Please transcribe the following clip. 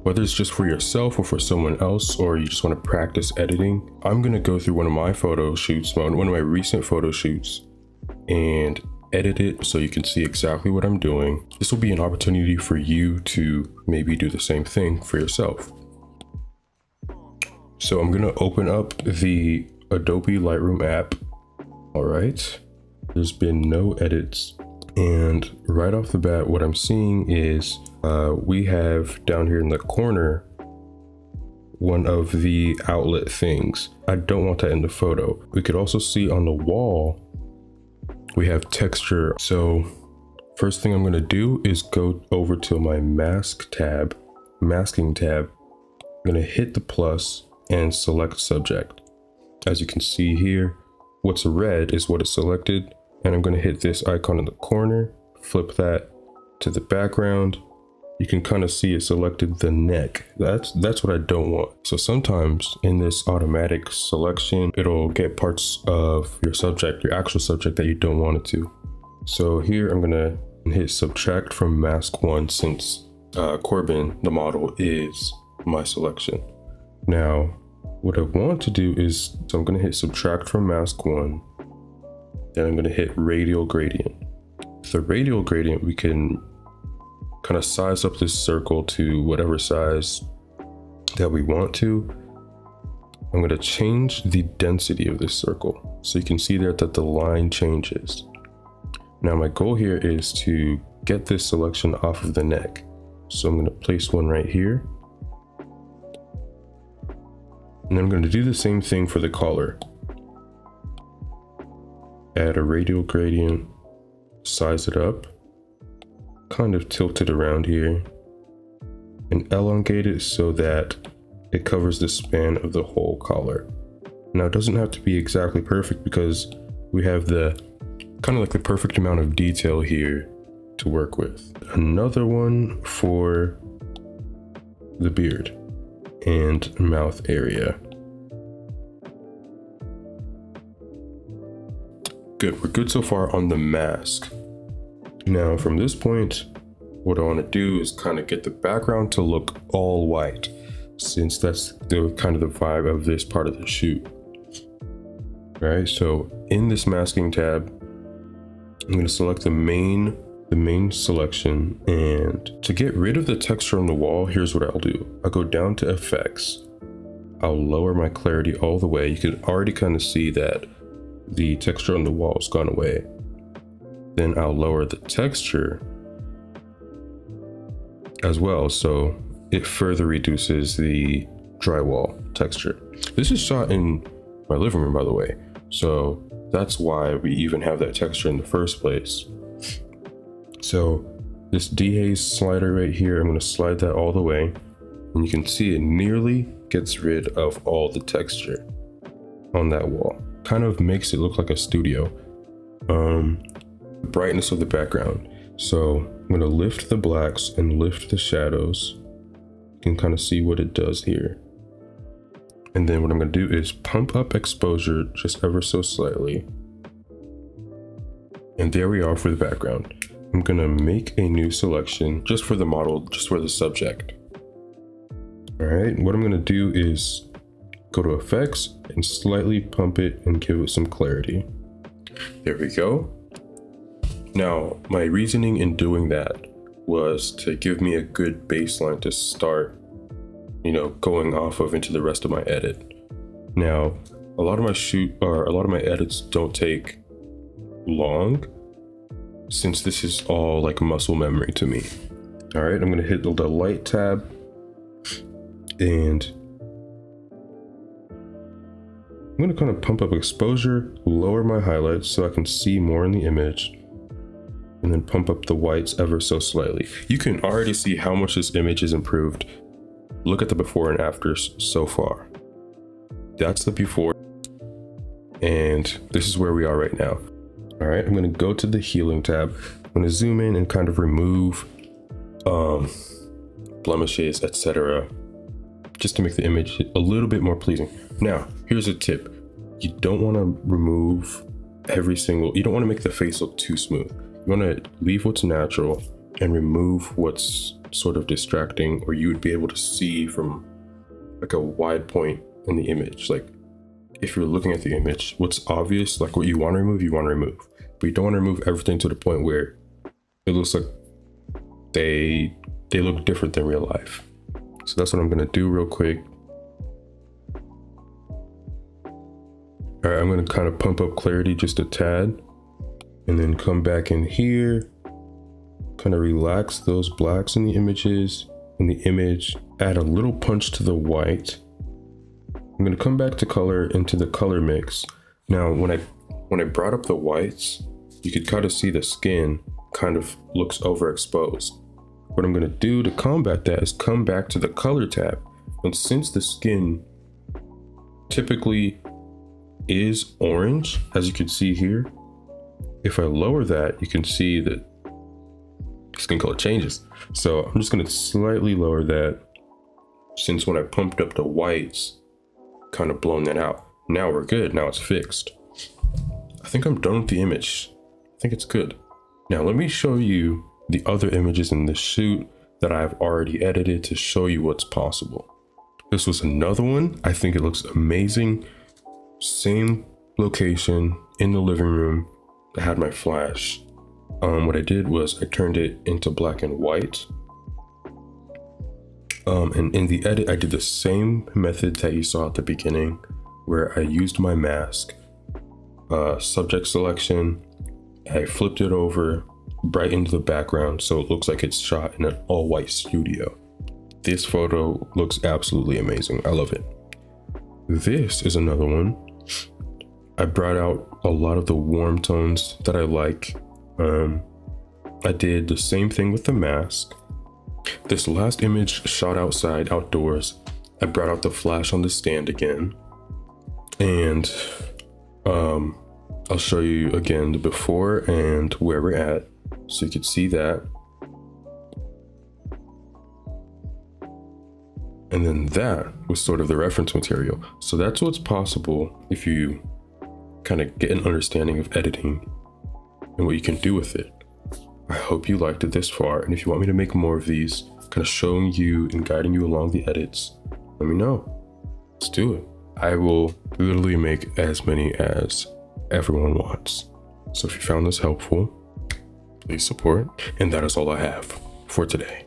Whether it's just for yourself or for someone else, or you just want to practice editing, I'm going to go through one of my photo shoots, one of my recent photo shoots, and edit it so you can see exactly what I'm doing. This will be an opportunity for you to maybe do the same thing for yourself. So I'm going to open up the Adobe Lightroom app. All right, there's been no edits. And right off the bat, what I'm seeing is we have down here in the corner one of the outlet things. I don't want that in the photo. We could also see on the wall we have texture. So first thing I'm going to do is go over to my masking tab. I'm going to hit the plus and select subject. As you can see here, what's red is what is selected. And I'm going to hit this icon in the corner, flip that to the background. You can kind of see it selected the neck. That's what I don't want. So sometimes in this automatic selection, it'll get parts of your subject, your actual subject, that you don't want it to. So here I'm going to hit subtract from mask 1, since Corbin, the model, is my selection. Now, what I want to do is, so I'm going to hit subtract from mask 1. Then I'm going to hit radial gradient. With the radial gradient, we can kind of size up this circle to whatever size that we want to. I'm going to change the density of this circle. So you can see there that the line changes. Now my goal here is to get this selection off of the neck. So I'm going to place one right here. And then I'm going to do the same thing for the collar. Add a radial gradient, size it up, kind of tilt it around here, and elongate it so that it covers the span of the whole collar. Now it doesn't have to be exactly perfect because we have the kind of like the perfect amount of detail here to work with. Another one for the beard and mouth area. Good, we're good so far on the mask. Now from this point, what I want to do is kind of get the background to look all white, since that's the kind of the vibe of this part of the shoot. All right, so in this masking tab, I'm going to select the main selection, and to get rid of the texture on the wall, here's what I'll do. I'll go down to effects. I'll lower my clarity all the way. You can already kind of see that the texture on the wall has gone away. Then I'll lower the texture as well, so it further reduces the drywall texture. This is shot in my living room, by the way, so that's why we even have that texture in the first place. So this dehaze slider right here, I'm going to slide that all the way, and you can see it nearly gets rid of all the texture on that wall. Kind of makes it look like a studio. Brightness of the background. So I'm going to lift the blacks and lift the shadows. You can kind of see what it does here. And then what I'm going to do is pump up exposure just ever so slightly. And there we are for the background. I'm going to make a new selection just for the model, just for the subject. All right, what I'm going to do is go to effects and slightly pump it and give it some clarity. There we go. Now, my reasoning in doing that was to give me a good baseline to start, going off of into the rest of my edit. Now, a lot of my edits don't take long, since this is all like muscle memory to me. All right, I'm going to hit the light tab, and I'm going to kind of pump up exposure, lower my highlights so I can see more in the image, and then pump up the whites ever so slightly. You can already see how much this image is improved. Look at the before and afters so far. That's the before, and this is where we are right now. All right, I'm going to go to the healing tab. I'm going to zoom in and kind of remove blemishes, etc., just to make the image a little bit more pleasing. Now, here's a tip. You don't want to remove you don't want to make the face look too smooth. You want to leave what's natural and remove what's sort of distracting, or you would be able to see from like a wide point in the image. Like if you're looking at the image, what's obvious, like what you want to remove, you want to remove. But you don't want to remove everything to the point where it looks like they look different than real life. So that's what I'm gonna do real quick. All right, I'm gonna kind of pump up clarity just a tad, and then come back in here, kind of relax those blacks in the images, in the image, add a little punch to the white. I'm gonna come back to color, into the color mix. Now, when I brought up the whites, you could kind of see the skin kind of looks overexposed. What I'm gonna do to combat that is come back to the color tab. And since the skin typically is orange, as you can see here, if I lower that, you can see that skin color changes. So I'm just gonna slightly lower that, since when I pumped up the whites, kind of blown that out. Now we're good, now it's fixed. I think I'm done with the image. I think it's good. Now let me show you the other images in the shoot that I've already edited to show you what's possible. This was another one. I think it looks amazing. Same location in the living room. I had my flash. What I did was I turned it into black and white. And in the edit, I did the same method that you saw at the beginning, where I used my mask, subject selection. I flipped it over, brightened the background so it looks like it's shot in an all white studio. This photo looks absolutely amazing. I love it. This is another one. I brought out a lot of the warm tones that I like. I did the same thing with the mask. This last image shot outside, outdoors. I brought out the flash on the stand again. And I'll show you again the before and where we're at, so you can see that. And then that was sort of the reference material. So that's what's possible if you kind of get an understanding of editing and what you can do with it. I hope you liked it this far, and if you want me to make more of these, kind of showing you and guiding you along the edits, let me know. Let's do it. I will literally make as many as everyone wants. So if you found this helpful, please support. And that is all I have for today.